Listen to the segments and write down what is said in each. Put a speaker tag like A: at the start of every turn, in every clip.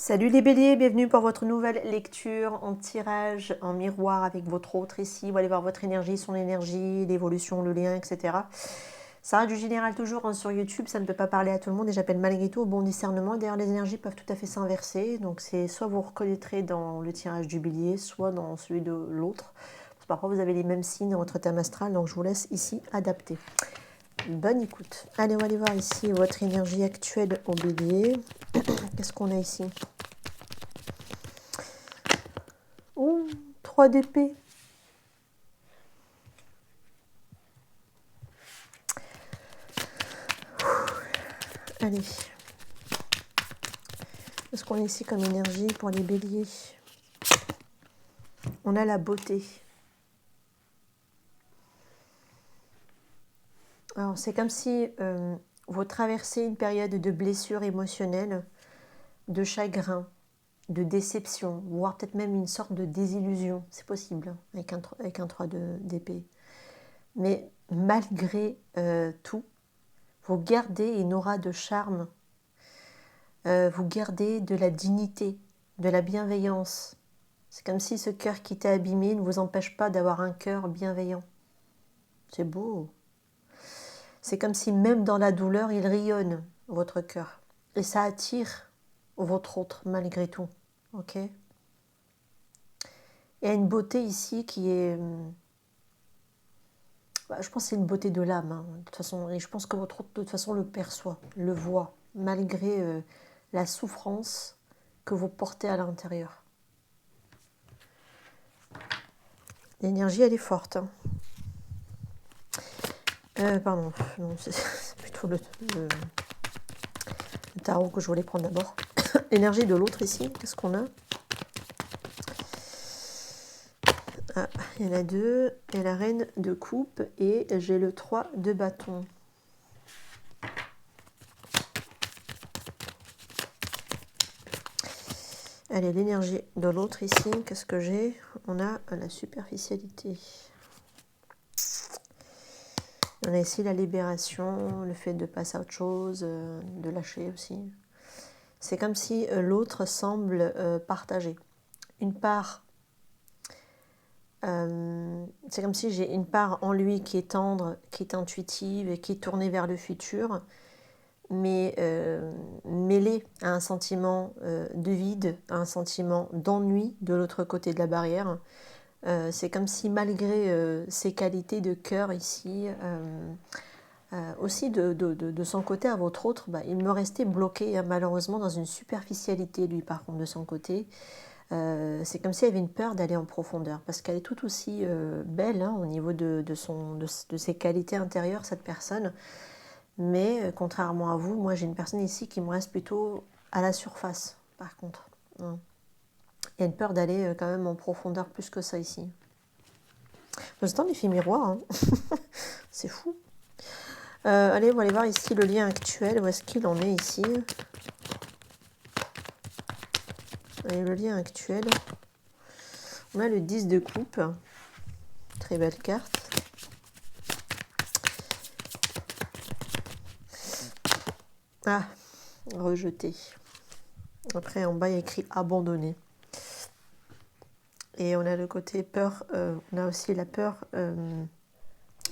A: Salut les béliers, bienvenue pour votre nouvelle lecture en tirage, en miroir avec votre autre ici. Vous allez voir votre énergie, son énergie, l'évolution, le lien, etc. Ça reste du général toujours sur YouTube, ça ne peut pas parler à tout le monde et j'appelle malgré tout au bon discernement. D'ailleurs, les énergies peuvent tout à fait s'inverser. Donc c'est soit vous reconnaîtrez dans le tirage du bélier, soit dans celui de l'autre. Parfois vous avez les mêmes signes dans votre thème astral, donc je vous laisse ici adapter. Bonne écoute. Allez, on va aller voir ici votre énergie actuelle au bélier. Qu'est-ce qu'on a ici? Oh, 3 d'épée. Allez. Qu'est-ce qu'on a ici comme énergie pour les béliers? On a la beauté. Alors, c'est comme si vous traversez une période de blessure émotionnelle, de chagrin, de déception, voire peut-être même une sorte de désillusion. C'est possible, hein, avec un 3 d'épée. Mais malgré tout, vous gardez une aura de charme, vous gardez de la dignité, de la bienveillance. C'est comme si ce cœur qui était abîmé ne vous empêche pas d'avoir un cœur bienveillant. C'est beau. C'est comme si même dans la douleur, il rayonne, votre cœur. Et ça attire votre autre, malgré tout. Ok? Il y a une beauté ici qui est... je pense que c'est une beauté de l'âme. Hein, de toute façon, et je pense que votre autre, de toute façon, le perçoit, le voit, malgré la souffrance que vous portez à l'intérieur. L'énergie, elle est forte. Hein. Pardon, non, c'est plutôt le tarot que je voulais prendre d'abord. L'énergie de l'autre ici, qu'est-ce qu'on a? Ah, il y en a deux. Et la reine de coupe et j'ai le 3 de bâton. Allez, l'énergie de l'autre ici, qu'est-ce que j'ai? On a la superficialité. On a ici la libération, le fait de passer à autre chose, de lâcher aussi. C'est comme si l'autre semble partager. Une part, c'est comme si j'ai une part en lui qui est tendre, qui est intuitive et qui est tournée vers le futur, mais mêlée à un sentiment de vide, à un sentiment d'ennui de l'autre côté de la barrière. C'est comme si malgré ses qualités de cœur ici, aussi de son côté à votre autre, il me restait bloqué malheureusement dans une superficialité lui par contre de son côté. C'est comme s'il y avait une peur d'aller en profondeur parce qu'elle est tout aussi belle hein, au niveau de ses qualités intérieures cette personne, mais contrairement à vous, moi j'ai une personne ici qui me reste plutôt à la surface par contre. Hein. Il y a une peur d'aller quand même en profondeur plus que ça ici. Pour l'instant, l'effet miroir, hein. C'est fou. Allez, on va aller voir ici le lien actuel. Où est-ce qu'il en est ici? Allez, le lien actuel. On a le 10 de coupe. Très belle carte. Ah, rejeté. Après, en bas, il y a écrit abandonné. Et on a le côté peur. On a aussi la peur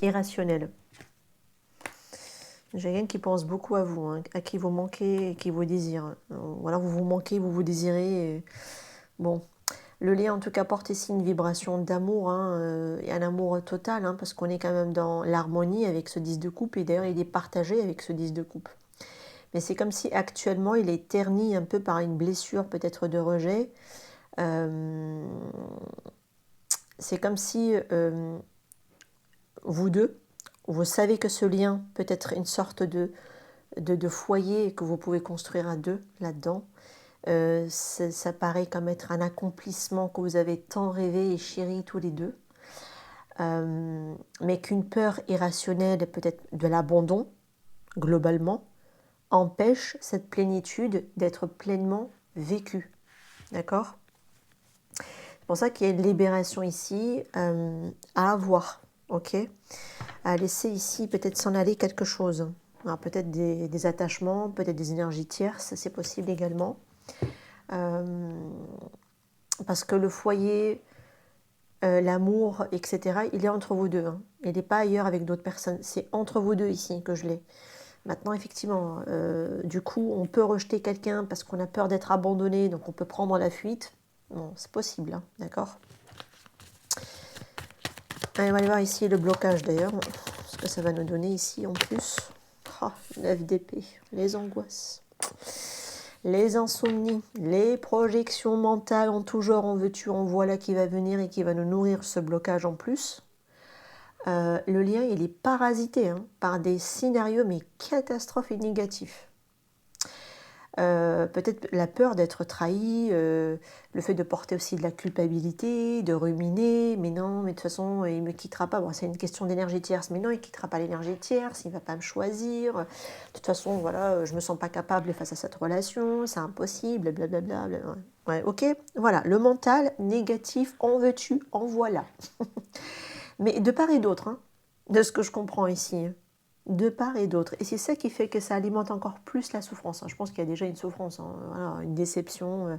A: irrationnelle. J'ai quelqu'un qui pense beaucoup à vous, hein, à qui vous manquez et qui vous désire. Ou alors vous vous manquez, vous vous désirez. Et... Bon, le lien en tout cas porte ici une vibration d'amour, hein, et un amour total, hein, parce qu'on est quand même dans l'harmonie avec ce 10 de coupe, et d'ailleurs il est partagé avec ce 10 de coupe. Mais c'est comme si actuellement il est terni un peu par une blessure peut-être de rejet. C'est comme si vous deux, vous savez que ce lien peut être une sorte de foyer que vous pouvez construire à deux là-dedans. Ça paraît comme être un accomplissement que vous avez tant rêvé et chéri tous les deux. Mais qu'une peur irrationnelle, peut-être de l'abandon, globalement, empêche cette plénitude d'être pleinement vécue. D'accord ? C'est pour ça qu'il y a une libération ici à avoir, ok ? À laisser ici peut-être s'en aller quelque chose. Alors peut-être des attachements, peut-être des énergies tierces, c'est possible également. parce que le foyer, l'amour, etc., il est entre vous deux. Hein. Il n'est pas ailleurs avec d'autres personnes. C'est entre vous deux ici que je l'ai. Maintenant, effectivement, du coup, on peut rejeter quelqu'un parce qu'on a peur d'être abandonné, donc on peut prendre la fuite. Bon, c'est possible, hein, d'accord. Allez, on va aller voir ici le blocage d'ailleurs, ce que ça va nous donner ici en plus. Oh, 9 d'épée, les angoisses, les insomnies, les projections mentales en tout genre, en veux-tu, en voilà qui va venir et qui va nous nourrir ce blocage en plus. Le lien, il est parasité hein, par des scénarios mais catastrophes et négatifs. Peut-être la peur d'être trahi, le fait de porter aussi de la culpabilité, de ruminer, mais non, mais de toute façon, il ne me quittera pas. Bon, c'est une question d'énergie tierce, mais non, il ne quittera pas l'énergie tierce, il ne va pas me choisir. De toute façon, voilà, je ne me sens pas capable face à cette relation, c'est impossible, blablabla. Ouais, ok, voilà, le mental négatif, en veux-tu, en voilà. Mais de part et d'autre, hein, de ce que je comprends ici. De part et d'autre. Et c'est ça qui fait que ça alimente encore plus la souffrance. Je pense qu'il y a déjà une souffrance, hein. Voilà, une déception,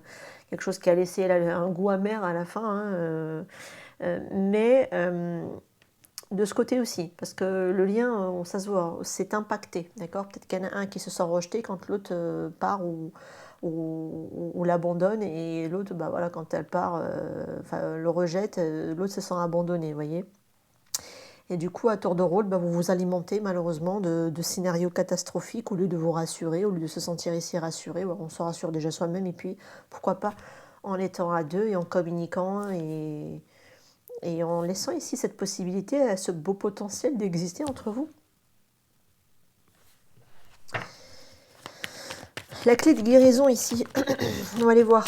A: quelque chose qui a laissé un goût amer à la fin. Hein, mais de ce côté aussi, parce que le lien, ça se voit, c'est impacté. D'accord. Peut-être qu'il y en a un qui se sent rejeté quand l'autre part ou l'abandonne, et l'autre, bah voilà, quand elle part, le rejette, l'autre se sent abandonné, vous voyez. Et du coup, à tour de rôle, vous vous alimentez malheureusement de scénarios catastrophiques au lieu de vous rassurer, au lieu de se sentir ici rassuré. On se rassure déjà soi-même et puis, pourquoi pas, en étant à deux et en communiquant et en laissant ici cette possibilité à ce beau potentiel d'exister entre vous. La clé de guérison ici, on va aller voir.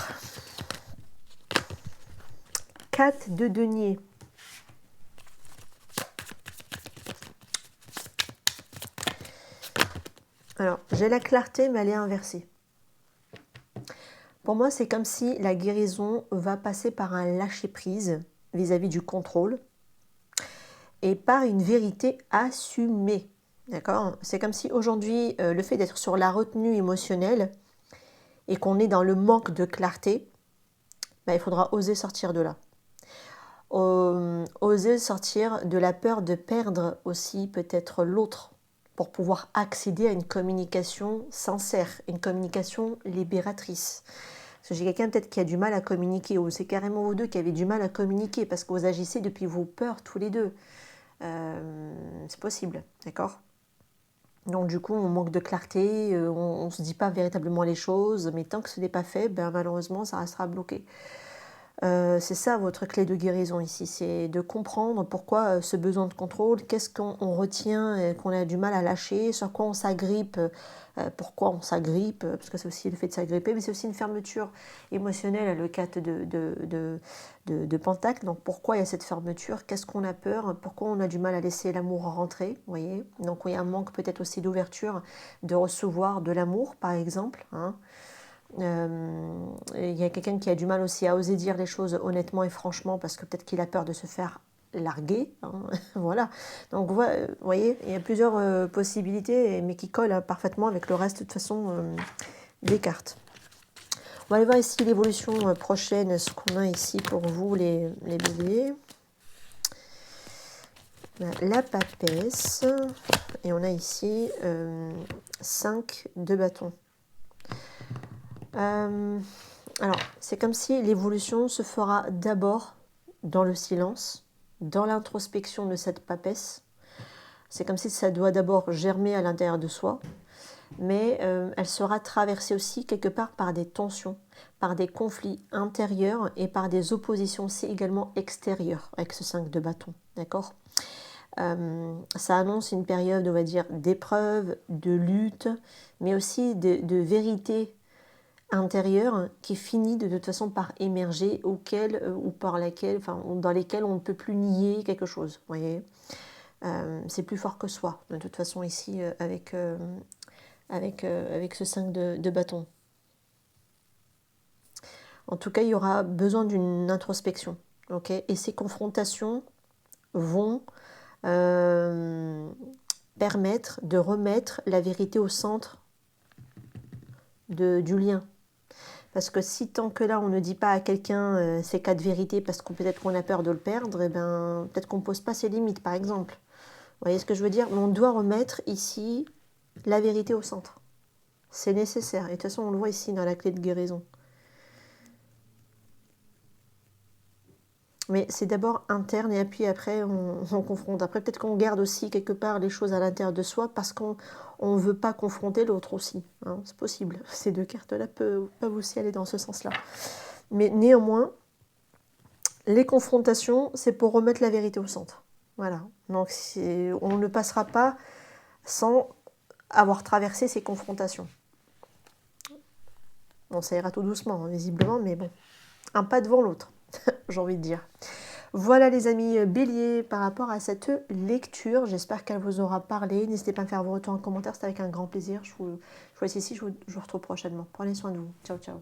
A: 4 de denier. Alors, j'ai la clarté, mais elle est inversée. Pour moi, c'est comme si la guérison va passer par un lâcher-prise vis-à-vis du contrôle et par une vérité assumée. D'accord ? C'est comme si aujourd'hui, le fait d'être sur la retenue émotionnelle et qu'on est dans le manque de clarté, il faudra oser sortir de là. Oser sortir de la peur de perdre aussi peut-être l'autre pour pouvoir accéder à une communication sincère, une communication libératrice. Parce que j'ai quelqu'un peut-être qui a du mal à communiquer, ou c'est carrément vous deux qui avez du mal à communiquer parce que vous agissez depuis vos peurs tous les deux. C'est possible, d'accord ? Donc du coup, on manque de clarté, on ne se dit pas véritablement les choses, mais tant que ce n'est pas fait, malheureusement, ça restera bloqué. C'est ça votre clé de guérison ici, c'est de comprendre pourquoi ce besoin de contrôle, qu'est-ce qu'on retient, qu'on a du mal à lâcher, sur quoi on s'agrippe, pourquoi on s'agrippe, parce que c'est aussi le fait de s'agripper, mais c'est aussi une fermeture émotionnelle, le 4 de Pentacle. Donc pourquoi il y a cette fermeture, qu'est-ce qu'on a peur, pourquoi on a du mal à laisser l'amour rentrer, vous voyez. Donc il y a un manque peut-être aussi d'ouverture, de recevoir de l'amour par exemple, hein. Il y a quelqu'un qui a du mal aussi à oser dire les choses honnêtement et franchement parce que peut-être qu'il a peur de se faire larguer, hein. Voilà. Donc vous voyez, il y a plusieurs possibilités, mais qui collent parfaitement avec le reste de toute façon des cartes. On va aller voir ici l'évolution prochaine, ce qu'on a ici pour vous les béliers. La papesse, et on a ici 5 de bâtons. Alors, c'est comme si l'évolution se fera d'abord dans le silence, dans l'introspection de cette papesse. C'est comme si ça doit d'abord germer à l'intérieur de soi, mais elle sera traversée aussi quelque part par des tensions, par des conflits intérieurs et par des oppositions aussi également extérieures avec ce 5 de bâton, d'accord ? Ça annonce une période, on va dire, d'épreuve, de lutte, mais aussi de vérité intérieure qui finit de toute façon par émerger, ou par laquelle, dans lesquelles on ne peut plus nier quelque chose. Vous voyez, c'est plus fort que soi, de toute façon, ici, avec ce 5 de bâton. En tout cas, il y aura besoin d'une introspection. Okay, et ces confrontations vont permettre de remettre la vérité au centre du lien. Parce que si tant que là, on ne dit pas à quelqu'un ses quatre vérités parce qu'on peut-être qu'on a peur de le perdre, eh ben, peut-être qu'on ne pose pas ses limites, par exemple. Vous voyez ce que je veux dire? Mais on doit remettre ici la vérité au centre. C'est nécessaire. Et de toute façon, on le voit ici dans la clé de guérison. Mais c'est d'abord interne et puis après, on confronte. Après, peut-être qu'on garde aussi quelque part les choses à l'intérieur de soi parce qu'on ne veut pas confronter l'autre aussi. Hein, c'est possible. Ces deux cartes-là peuvent aussi aller dans ce sens-là. Mais néanmoins, les confrontations, c'est pour remettre la vérité au centre. Voilà. Donc, on ne passera pas sans avoir traversé ces confrontations. Bon, ça ira tout doucement, hein, visiblement, mais bon. Un pas devant l'autre, j'ai envie de dire. Voilà les amis béliers par rapport à cette lecture. J'espère qu'elle vous aura parlé. N'hésitez pas à me faire vos retours en commentaire, c'est avec un grand plaisir. Je vous laisse ici, je vous retrouve prochainement. Prenez soin de vous. Ciao, ciao.